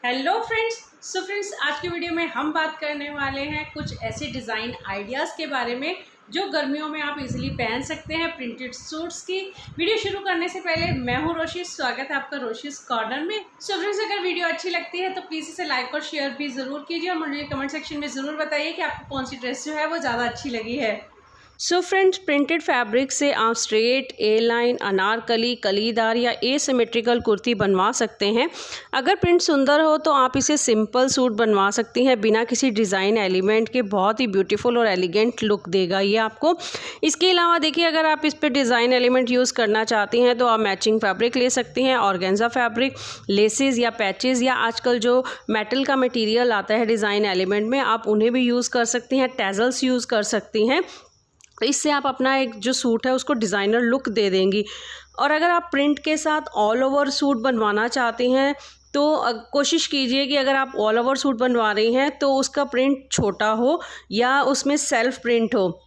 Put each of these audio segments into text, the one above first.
Hello friends. Friends, आज की video में हम बात करने वाले हैं कुछ ऐसे डिज़ाइन आइडियाज़ के बारे में जो गर्मियों में आप इजीली पहन सकते हैं, प्रिंटेड सूट्स की। वीडियो शुरू करने से पहले मैं हूं रोशिश, स्वागत है आपका रोशिश कॉर्नर में। फ्रेंड्स, अगर वीडियो अच्छी लगती है तो प्लीज़ इसे लाइक और शेयर भी ज़रूर कीजिए और मुझे कमेंट सेक्शन में ज़रूर बताइए कि आपको कौन सी ड्रेस जो है वो ज़्यादा अच्छी लगी है। फ्रेंड्स, प्रिंटेड फैब्रिक से आप स्ट्रेट, ए लाइन, अनारकली, कलीदार या एसिमेट्रिकल कुर्ती बनवा सकते हैं। अगर प्रिंट सुंदर हो तो आप इसे सिंपल सूट बनवा सकती हैं बिना किसी डिज़ाइन एलिमेंट के। बहुत ही ब्यूटीफुल और एलिगेंट लुक देगा ये आपको। इसके अलावा देखिए, अगर आप इस पर डिज़ाइन एलिमेंट यूज़ करना चाहती हैं तो आप मैचिंग फैब्रिक ले सकती हैं, ऑर्गेन्जा फैब्रिक, लेसेस या पैचेस, या आजकल जो मेटल का मटेरियल आता है डिज़ाइन एलिमेंट में, आप उन्हें भी यूज़ कर सकती हैं, टैजल्स यूज़ कर सकती हैं। तो इससे आप अपना एक जो सूट है उसको डिज़ाइनर लुक दे देंगी। और अगर आप प्रिंट के साथ ऑल ओवर सूट बनवाना चाहती हैं तो कोशिश कीजिए कि अगर आप ऑल ओवर सूट बनवा रही हैं तो उसका प्रिंट छोटा हो या उसमें सेल्फ प्रिंट हो,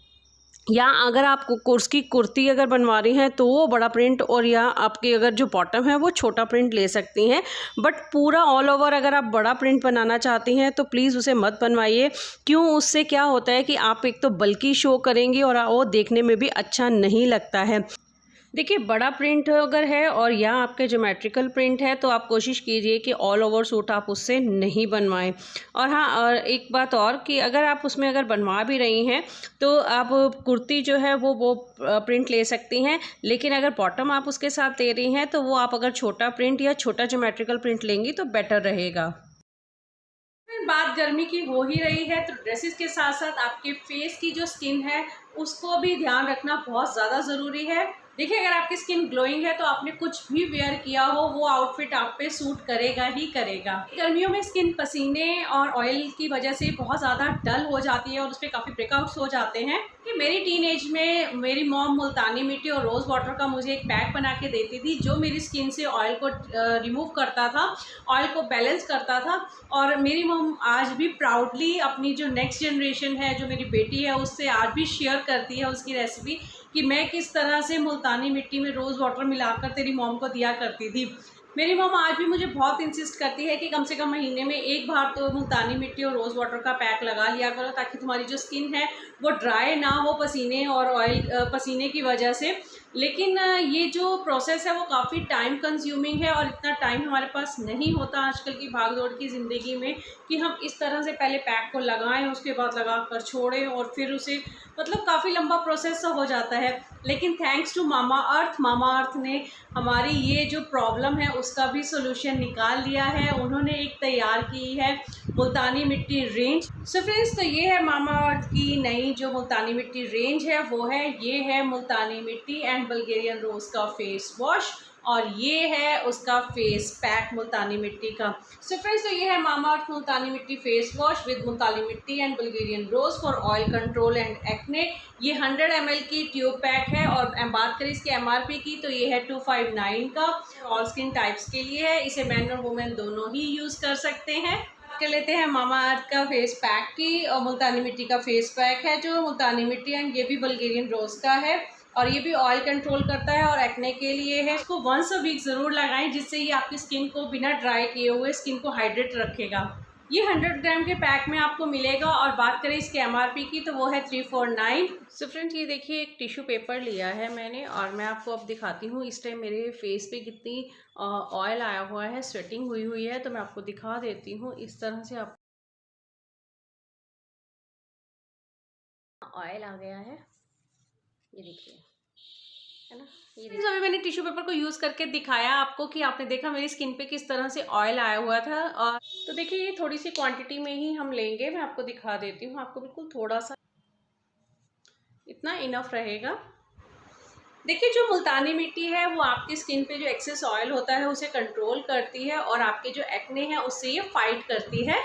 या अगर आप कोर्स की कुर्ती अगर बनवा रही हैं तो वो बड़ा प्रिंट, और या आपकी अगर जो बॉटम है वो छोटा प्रिंट ले सकती हैं। बट पूरा ऑल ओवर अगर आप बड़ा प्रिंट बनाना चाहती हैं तो प्लीज़ उसे मत बनवाइए। क्यों? उससे क्या होता है कि आप एक तो बल्कि शो करेंगी और वो देखने में भी अच्छा नहीं लगता है। देखिए, बड़ा प्रिंट अगर है और या आपके ज्योमेट्रिकल प्रिंट है तो आप कोशिश कीजिए कि ऑल ओवर सूट आप उससे नहीं बनवाएं। और हाँ, और एक बात और कि अगर आप उसमें अगर बनवा भी रही हैं तो आप कुर्ती जो है वो प्रिंट ले सकती हैं, लेकिन अगर बॉटम आप उसके साथ दे रही हैं तो वो आप अगर छोटा प्रिंट या छोटा ज्योमेट्रिकल प्रिंट लेंगी तो बेटर रहेगा। बात गर्मी की हो ही रही है तो ड्रेसेस के साथ साथ आपके फेस की जो स्किन है उसको भी ध्यान रखना बहुत ज़्यादा ज़रूरी है। देखिए, अगर आपकी स्किन ग्लोइंग है तो आपने कुछ भी वेयर किया हो वो आउटफिट आप पे सूट करेगा ही करेगा। गर्मियों में स्किन पसीने और ऑयल की वजह से बहुत ज़्यादा डल हो जाती है और उस पर काफ़ी ब्रेकआउट्स हो जाते हैं। कि मेरी टीनेज में मेरी मॉम मुल्तानी मिट्टी और रोज़ वाटर का मुझे एक पैक बना के देती थी जो मेरी स्किन से ऑयल को रिमूव करता था, ऑयल को बैलेंस करता था। और मेरी मॉम आज भी प्राउडली अपनी जो नेक्स्ट जनरेशन है, जो मेरी बेटी है, उससे आज भी शेयर करती है उसकी रेसिपी कि मैं किस तरह से मुल्तानी मिट्टी में रोज़ वाटर मिलाकर तेरी मॉम को दिया करती थी। मेरी मॉम आज भी मुझे बहुत इंसिस्ट करती है कि कम से कम महीने में एक बार तो मुल्तानी मिट्टी और रोज़ वाटर का पैक लगा लिया करो ताकि तुम्हारी जो स्किन है वो ड्राई ना हो पसीने और ऑयल पसीने की वजह से। लेकिन ये जो प्रोसेस है वो काफ़ी टाइम कंज्यूमिंग है और इतना टाइम हमारे पास नहीं होता आजकल की भागदौड़ की ज़िंदगी में कि हम इस तरह से पहले पैक को लगाएं, उसके बाद लगा कर छोड़ें और फिर उसे, मतलब काफ़ी लंबा प्रोसेस सा हो जाता है। लेकिन थैंक्स टू मामा अर्थ ने हमारी ये जो प्रॉब्लम है उसका भी सोल्यूशन निकाल लिया है। उन्होंने एक तैयार की है मुल्तानी मिट्टी रेंज। फ्रेंड्स, तो ये है मामा अर्थ की नई जो मुल्तानी मिट्टी रेंज है, वो है ये है मुल्तानी मिट्टी एंड बल्गेरियन रोज़ का फेस वॉश, और ये है उसका फेस पैक मुल्तानी मिट्टी का। फ्रेंड्स, तो ये है मामा अर्थ मुल्तानी मिट्टी face wash with Multani mitti and Bulgarian rose for oil control and acne. ये 100 ml की ट्यूब पैक है और बात करें इसके MRP की तो ये है 259 का। ऑल स्किन टाइप्स के लिए है, इसे मैन और वुमेन दोनों ही यूज़ कर सकते हैं। कर लेते हैं मामा अर्थ का फेस पैक की, और मुल्तानी मिट्टी का फेस पैक है जो मुल्तानी मिट्टी एंड ये भी बल्गेरियन रोज़ का है और ये भी ऑयल कंट्रोल करता है और एक्ने के लिए है। इसको वंस अ वीक ज़रूर लगाएं जिससे ये आपकी स्किन को बिना ड्राई किए हुए स्किन को हाइड्रेट रखेगा। ये 100 ग्राम के पैक में आपको मिलेगा और बात करें इसके MRP की तो वो है 349। फ्रेंड्स, ये देखिए एक टिश्यू पेपर लिया है मैंने और मैं आपको अब दिखाती हूँ इस टाइम मेरे फेस पे कितनी ऑयल आया हुआ है, स्वेटिंग हुई हुई है, तो मैं आपको दिखा देती हूँ। इस तरह से आप ऑयल आ गया है, ये देखिए, है ना। ये देखिए, अभी मैंने टिश्यू पेपर को यूज़ करके दिखाया आपको कि आपने देखा मेरी स्किन पे किस तरह से ऑयल आया हुआ था। और तो देखिए, ये थोड़ी सी क्वांटिटी में ही हम लेंगे, मैं आपको दिखा देती हूँ। आपको बिल्कुल थोड़ा सा, इतना इनफ रहेगा। देखिए, जो मुल्तानी मिट्टी है वो आपकी स्किन पे जो एक्सेस ऑयल होता है उसे कंट्रोल करती है और आपके जो एक्ने हैं उससे ये फाइट करती है।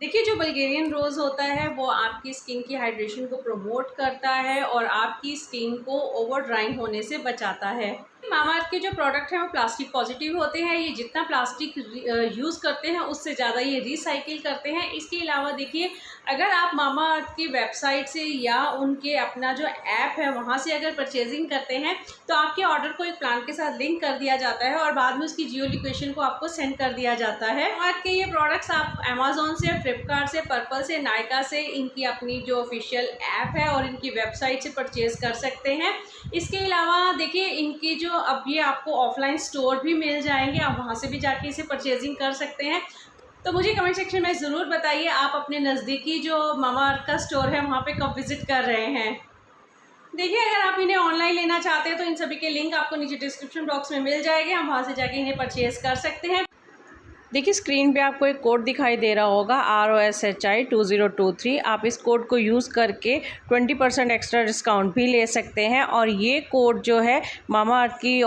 देखिए, जो बल्गेरियन रोज़ होता है वो आपकी स्किन की हाइड्रेशन को प्रमोट करता है और आपकी स्किन को ओवर ड्राइंग होने से बचाता है। मामाअर्थ के जो प्रोडक्ट हैं वो प्लास्टिक पॉजिटिव होते हैं। ये जितना प्लास्टिक यूज़ करते हैं उससे ज़्यादा ये रिसाइकिल करते हैं। इसके अलावा देखिए, अगर आप मामाअर्थ की वेबसाइट से या उनके अपना जो ऐप है वहाँ से अगर परचेजिंग करते हैं तो आपके ऑर्डर को एक प्लान के साथ लिंक कर दिया जाता है और बाद में उसकी जियो लोकेशन को आपको सेंड कर दिया जाता है। मामाअर्थ के ये प्रोडक्ट्स आप अमेजोन से, फ्लिपकार्ट से, पर्पल से, नायका से, इनकी अपनी जो ऑफिशियल ऐप है और इनकी वेबसाइट से परचेज कर सकते हैं। इसके अलावा देखिए, इनकी जो अब ये आपको ऑफलाइन स्टोर भी मिल जाएंगे, आप वहाँ से भी जाके इसे परचेजिंग कर सकते हैं। तो मुझे कमेंट सेक्शन में ज़रूर बताइए आप अपने नज़दीकी जो मामाअर्थ का स्टोर है वहाँ पे कब विज़िट कर रहे हैं। देखिए, अगर आप इन्हें ऑनलाइन लेना चाहते हैं तो इन सभी के लिंक आपको नीचे डिस्क्रिप्शन बॉक्स में मिल जाएंगे, हम वहाँ से जाके इन्हें परचेज कर सकते हैं। देखिए, स्क्रीन पे आपको एक कोड दिखाई दे रहा होगा ROSHI 2023। आप इस कोड को यूज़ करके 20% एक्स्ट्रा डिस्काउंट भी ले सकते हैं और ये कोड जो है मामाअर्थ की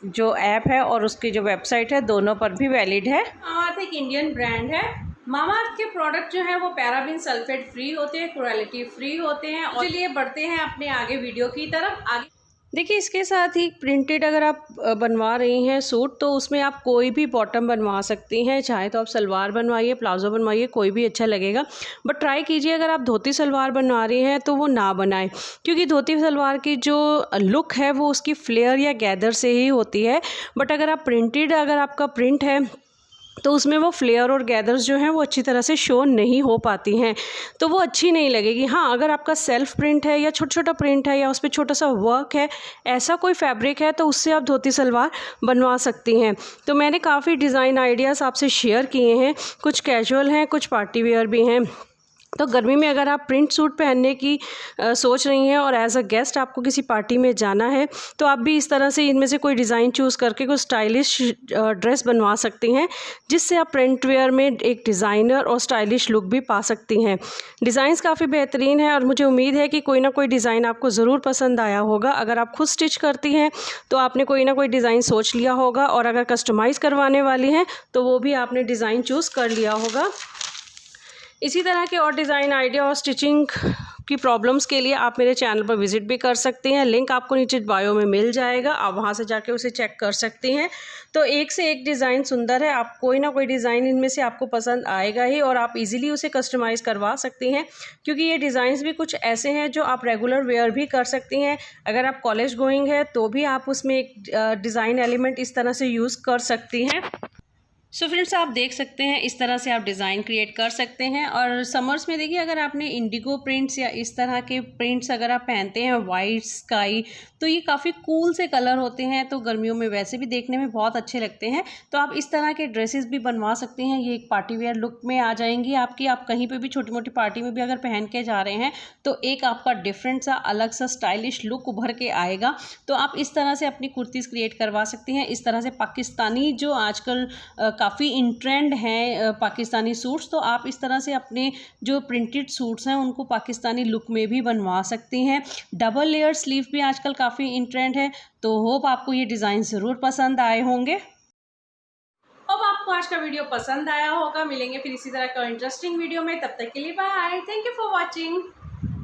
जो ऐप है और उसकी जो वेबसाइट है दोनों पर भी वैलिड है। मामाअर्थ एक इंडियन ब्रांड है। मामाअर्थ के प्रोडक्ट जो है वो पैराबेन सल्फेट फ्री होते हैं, क्रुएल्टी फ्री होते हैं। और चलिए बढ़ते हैं अपने आगे वीडियो की तरफ। आगे देखिए, इसके साथ ही प्रिंटेड अगर आप बनवा रही हैं सूट तो उसमें आप कोई भी बॉटम बनवा सकती हैं। चाहे तो आप सलवार बनवाइए, प्लाजो बनवाइए, कोई भी अच्छा लगेगा। बट ट्राई कीजिए अगर आप धोती सलवार बनवा रही हैं तो वो ना बनाएं, क्योंकि धोती सलवार की जो लुक है वो उसकी फ्लेयर या गैदर से ही होती है। बट अगर आप प्रिंटेड, अगर आपका प्रिंट है तो उसमें वो फ्लेयर और गैदर्स जो हैं वो अच्छी तरह से शो नहीं हो पाती हैं, तो वो अच्छी नहीं लगेगी। हाँ, अगर आपका सेल्फ प्रिंट है या छोटा छोटा प्रिंट है या उस पर छोटा सा वर्क है, ऐसा कोई फैब्रिक है तो उससे आप धोती सलवार बनवा सकती हैं। तो मैंने काफ़ी डिज़ाइन आइडियाज़ आपसे शेयर किए हैं, कुछ कैजुअल हैं, कुछ पार्टी वेयर भी हैं। तो गर्मी में अगर आप प्रिंट सूट पहनने की सोच रही हैं और एज अ गेस्ट आपको किसी पार्टी में जाना है तो आप भी इस तरह से इनमें से कोई डिज़ाइन चूज़ करके कोई स्टाइलिश ड्रेस बनवा सकती हैं, जिससे आप प्रिंट वेयर में एक डिज़ाइनर और स्टाइलिश लुक भी पा सकती हैं। डिज़ाइंस काफ़ी बेहतरीन है और मुझे उम्मीद है कि कोई ना कोई डिज़ाइन आपको ज़रूर पसंद आया होगा। अगर आप खुद स्टिच करती हैं तो आपने कोई ना कोई डिज़ाइन सोच लिया होगा और अगर कस्टमाइज़ करवाने वाली हैं तो वो भी आपने डिज़ाइन चूज़ कर लिया होगा। इसी तरह के और डिज़ाइन आइडिया और स्टिचिंग की प्रॉब्लम्स के लिए आप मेरे चैनल पर विज़िट भी कर सकती हैं। लिंक आपको नीचे बायो में मिल जाएगा, आप वहां से जाके उसे चेक कर सकती हैं। तो एक से एक डिज़ाइन सुंदर है, आप कोई ना कोई डिज़ाइन इनमें से आपको पसंद आएगा ही और आप इजीली उसे कस्टमाइज़ करवा सकती हैं, क्योंकि ये डिज़ाइंस भी कुछ ऐसे हैं जो आप रेगुलर वेयर भी कर सकती हैं। अगर आप कॉलेज गोइंग है तो भी आप उसमें एक डिज़ाइन एलिमेंट इस तरह से यूज़ कर सकती हैं। सो फ्रेंड्स, आप देख सकते हैं इस तरह से आप डिज़ाइन क्रिएट कर सकते हैं। और समर्स में देखिए, अगर आपने इंडिगो प्रिंट्स या इस तरह के प्रिंट्स अगर आप पहनते हैं, वाइट स्काई, तो ये काफ़ी कूल से कलर होते हैं, तो गर्मियों में वैसे भी देखने में बहुत अच्छे लगते हैं। तो आप इस तरह के ड्रेसेस भी बनवा सकते हैं, ये एक पार्टी वेयर लुक में आ जाएंगी आपकी। आप कहीं पर भी छोटी मोटी पार्टी में भी अगर पहन के जा रहे हैं तो एक आपका डिफरेंट सा अलग सा स्टाइलिश लुक उभर के आएगा। तो आप इस तरह से अपनी कुर्तीज़ क्रिएट करवा सकती हैं। इस तरह से पाकिस्तानी जो आजकल काफ़ी इन ट्रेंड हैं पाकिस्तानी सूट्स, तो आप इस तरह से अपने जो प्रिंटेड सूट्स हैं उनको पाकिस्तानी लुक में भी बनवा सकती हैं। डबल लेयर स्लीव भी आजकल काफ़ी इन ट्रेंड है, तो होप आपको ये डिज़ाइन ज़रूर पसंद आए होंगे। अब आपको आज का वीडियो पसंद आया होगा। मिलेंगे फिर इसी तरह का इंटरेस्टिंग वीडियो में, तब तक के लिए bye. Thank you for watching.